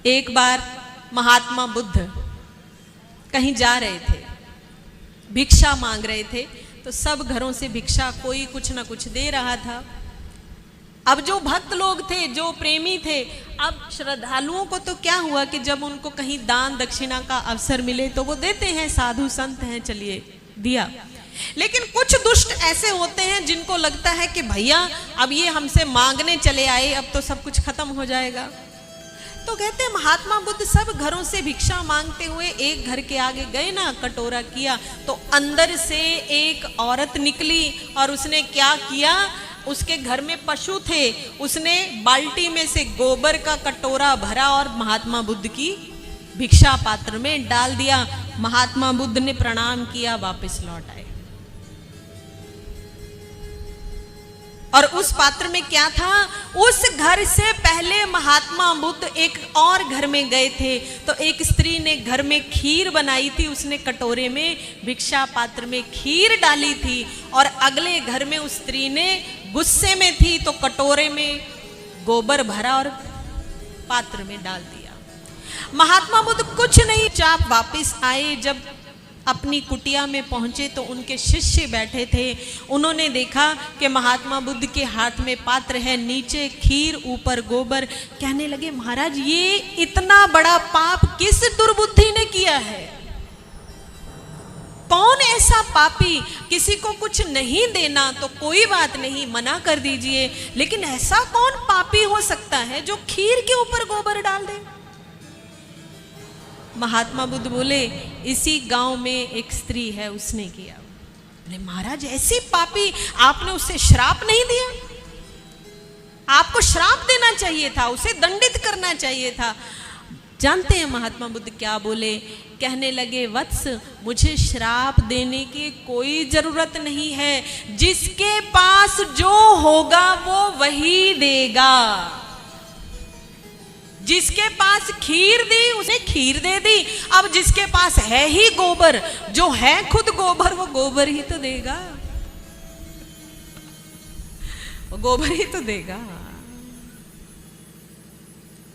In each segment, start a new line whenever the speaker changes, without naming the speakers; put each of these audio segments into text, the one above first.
एक बार महात्मा बुद्ध कहीं जा रहे थे, भिक्षा मांग रहे थे, तो सब घरों से भिक्षा कोई कुछ ना कुछ दे रहा था। अब जो भक्त लोग थे, जो प्रेमी थे, अब श्रद्धालुओं को तो क्या हुआ कि जब उनको कहीं दान दक्षिणा का अवसर मिले तो वो देते हैं, साधु संत हैं, चलिए दिया। लेकिन कुछ दुष्ट ऐसे होते हैं जिनको लगता है कि भैया अब ये हमसे मांगने चले आए, अब तो सब कुछ खत्म हो जाएगा। तो कहते हैं महात्मा बुद्ध सब घरों से भिक्षा मांगते हुए एक घर के आगे गए ना, कटोरा किया, तो अंदर से एक औरत निकली और उसने क्या किया, उसके घर में पशु थे, उसने बाल्टी में से गोबर का कटोरा भरा और महात्मा बुद्ध की भिक्षा पात्र में डाल दिया। महात्मा बुद्ध ने प्रणाम किया, वापस लौट आए। और उस पात्र में क्या था, उस घर से पहले महात्मा बुद्ध एक और घर में गए थे, तो एक स्त्री ने घर में खीर बनाई थी, उसने कटोरे में भिक्षा पात्र में खीर डाली थी, और अगले घर में उस स्त्री ने गुस्से में थी तो कटोरे में गोबर भरा और पात्र में डाल दिया। महात्मा बुद्ध कुछ नहीं चाप वापस आए। जब अपनी कुटिया में पहुंचे तो उनके शिष्य बैठे थे। उन्होंने देखा कि महात्मा बुद्ध के हाथ में पात्र है, नीचे खीर, ऊपर गोबर। कहने लगे महाराज ये इतना बड़ा पाप किस दुर्बुद्धि ने किया है? कौन ऐसा पापी, किसी को कुछ नहीं देना तो कोई बात नहीं, मना कर दीजिए, लेकिन ऐसा कौन पापी हो सकता है जो खीर के ऊपर गोबर डाल दे? महात्मा बुद्ध बोले इसी गांव में एक स्त्री है, उसने किया। बोले महाराज ऐसी पापी, आपने उसे श्राप नहीं दिया? आपको श्राप देना चाहिए था, उसे दंडित करना चाहिए था। जानते हैं महात्मा बुद्ध क्या बोले? कहने लगे वत्स, मुझे श्राप देने की कोई जरूरत नहीं है, जिसके पास जो होगा वो वही देगा। जिसके पास खीर दी उसे खीर दे दी, अब जिसके पास है ही गोबर, जो है खुद गोबर, वो गोबर ही तो देगा, वो गोबर ही तो देगा।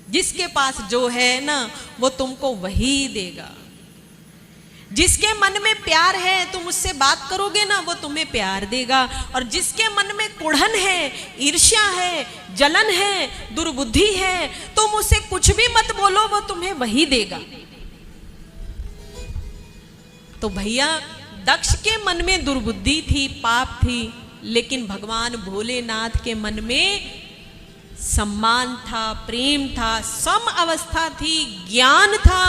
जिसके पास जो है ना वो तुमको वही देगा। जिसके मन में प्यार है तुम उससे बात करोगे ना, वो तुम्हें प्यार देगा, और जिसके मन में कुढ़न है, ईर्ष्या है, जलन है, दुर्बुद्धि है, तुम उसे कुछ भी मत बोलो, वो तुम्हें वही देगा। तो भैया दक्ष के मन में दुर्बुद्धि थी, पाप थी, लेकिन भगवान भोलेनाथ के मन में सम्मान था, प्रेम था, सम अवस्था थी, ज्ञान था,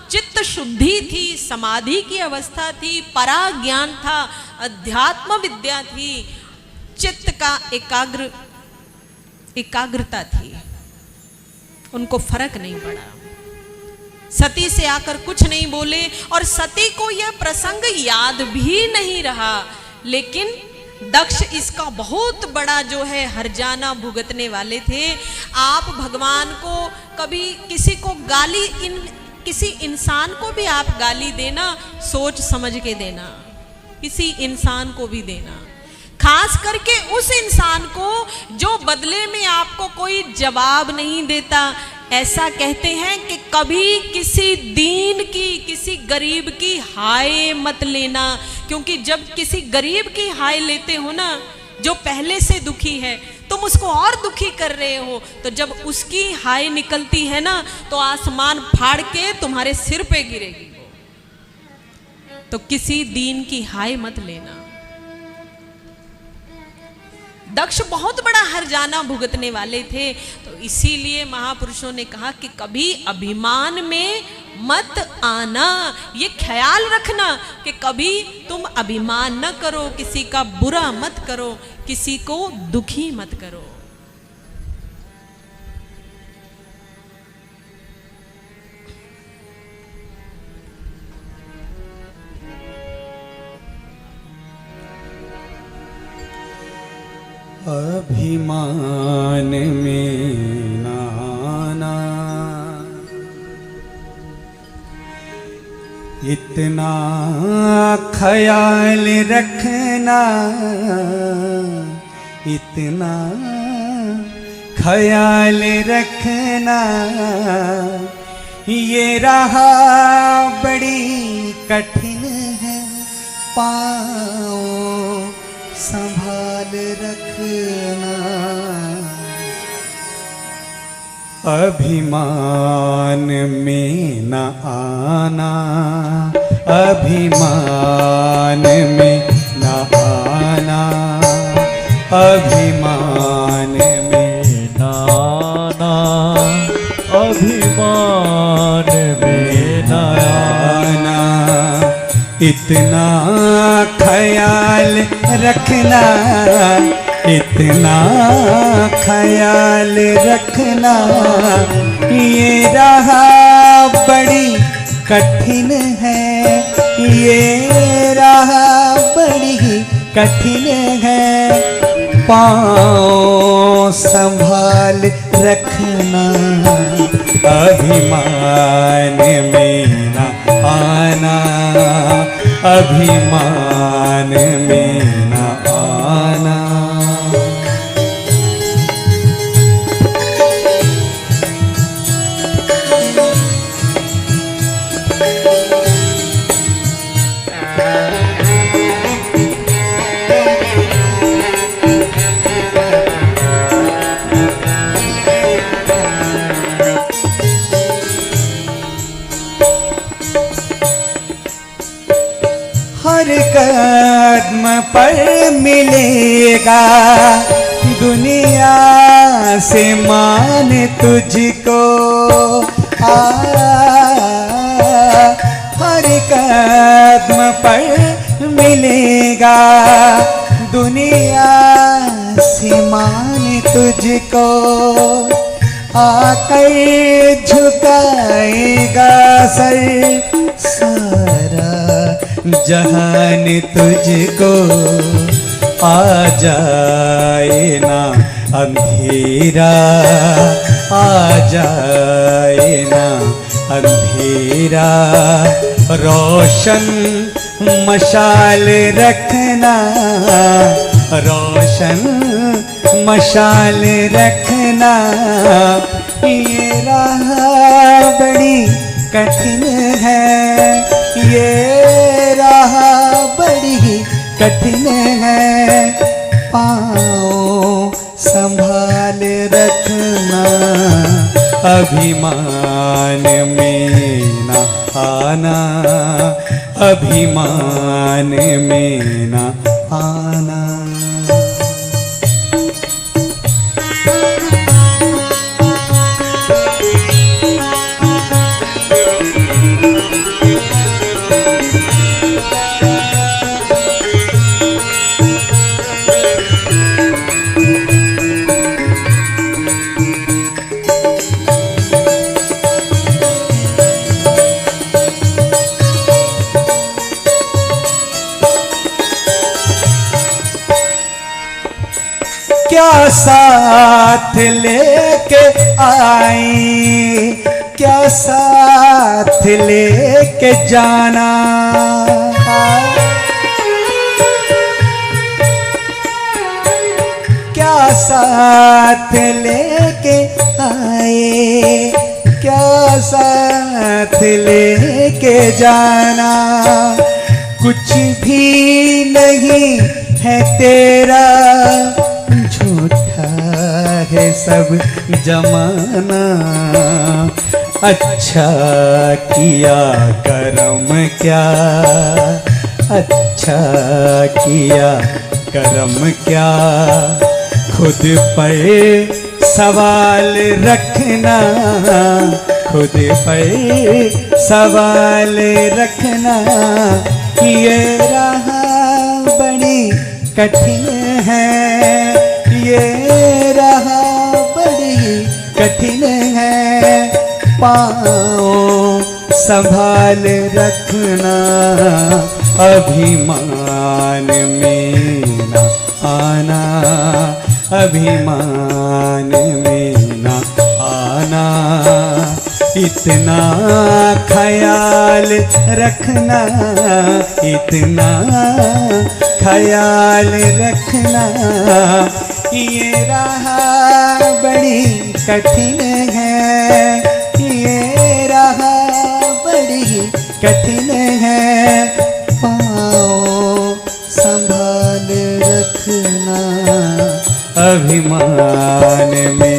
चित्त शुद्धि थी, समाधि की अवस्था थी, परा ज्ञान था, अध्यात्म विद्या थी, चित्त का एकाग्रता थी। उनको फर्क नहीं पड़ा, सती से आकर कुछ नहीं बोले, और सती को यह प्रसंग याद भी नहीं रहा। लेकिन दक्ष इसका बहुत बड़ा जो है हर्जाना भुगतने वाले थे। आप भगवान को कभी किसी को गाली, किसी इंसान को भी आप गाली देना, सोच समझ के देना, किसी इंसान को भी देना, खास करके उस इंसान को जो बदले में आपको कोई जवाब नहीं देता। ऐसा कहते हैं कि कभी किसी दीन की, किसी गरीब की हाय मत लेना, क्योंकि जब किसी गरीब की हाय लेते हो ना, जो पहले से दुखी है, तुम उसको और दुखी कर रहे हो, तो जब उसकी हाय निकलती है ना तो आसमान फाड़ के तुम्हारे सिर पे गिरेगी। तो किसी दीन की हाय मत लेना। दक्ष बहुत बड़ा हर्जाना भुगतने वाले थे, तो इसीलिए महापुरुषों ने कहा कि कभी अभिमान में मत आना। ये ख्याल रखना कि कभी तुम अभिमान न करो, किसी का बुरा मत करो, किसी को दुखी मत करो।
अभिमान में नाना, इतना ख्याल रखना, इतना ख्याल रखना ये रहा बड़ी कठिन है, पाँव संभाल रखना। अभिमान में न आना, अभिमान में न आना, अभिमान में
न आना, अभिमान में न आना।
इतना ख्याल रखना, इतना ख्याल रखना, ये रहा बड़ी कठिन है, ये रहा बड़ी कठिन है, पाँव संभाल रखना। अभिमान में न आना, अभिमान में न आना। हर कदम पर मिलेगा दुनिया से मान तुझको, हर कदम पर मिलेगा दुनिया से मान तुझको, आकर झुकाएगा सर सारा जहान तुझको। आ जाए ना अंधेरा, आ जाए ना अंधेरा, रोशन मशाल रखना, रोशन मशाल रखना। ये राह बड़ी कठिन है, ये राह बड़ी कठिन है, पाँव संभाल रखना। अभिमान में न आना, अभिमान में न आना। क्या साथ लेके आई, क्या साथ लेके जाना, क्या साथ लेके आए, क्या साथ लेके जाना। कुछ भी नहीं है तेरा, झूठा है सब जमाना। अच्छा किया करम क्या, अच्छा किया करम क्या, खुद पर सवाल रखना, खुद पर सवाल रखना। ये राह बड़ी कठिन है, ये राह बड़ी कठिन है, पाँव संभाल रखना। अभिमान में न आना, अभिमान में न आना। इतना ख्याल रखना, इतना ख्याल रखना। ये राह बड़ी कठिन है, ये राह कठिन है, पाओ संभाल रखना, अभिमान में